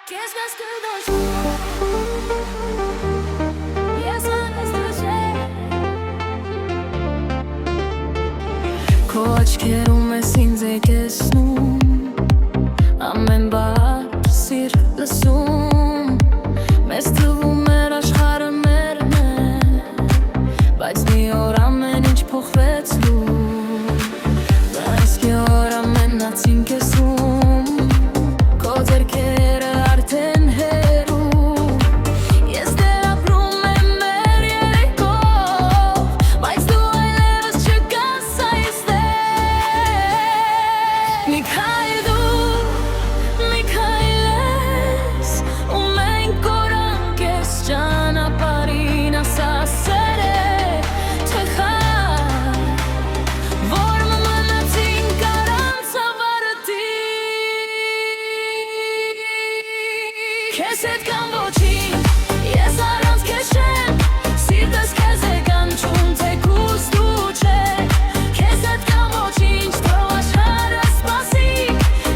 Քեզ գասկդոս Ես անստուժե Քո աչքերում ես ինձ եկեսնում Ամեն բառ սիր լսում Մեզ թվում էր աշխարհը մերն է Բայց մի օր ամեն ինչ փոխվեց լու Բայց մի օր ամենացին կեսում Քո ձեռքերը արդեն հեռու Ես դեռ ապրում եմ մեր երեկով Բայց դու այլևս չկաս այստեղ Մի քայլ դու, մի քայլ ես Ու մենք կորանք ես ճանապարհին ասա սերը Չխար Որ մնացին կարանց ավարտի Քեզ հետ կամ ոչինչ Ես առանց քեզ չեմ Սիրտս քեզ է կանչում թեկուզ դու չէ Քեզ հետ կամ ոչինչ Թող աշխարհը սպասի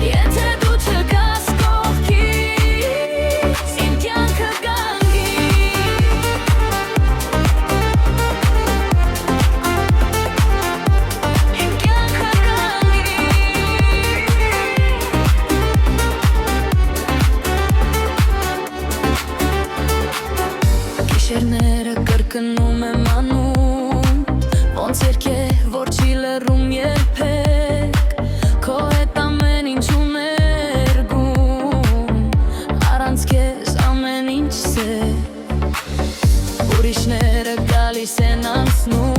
Եթե դու չկաս կողքից Իմ կյանքը կանգի Իմ կյանքը կանգի Գիշերները կրկնում եմ անում Ոնց երգե, որ չի լռում երբեք Քո հետ ամեն ինչ ուներգում Առանց քեզ ամեն ինչ է Ուրիշները գալիս են անցնում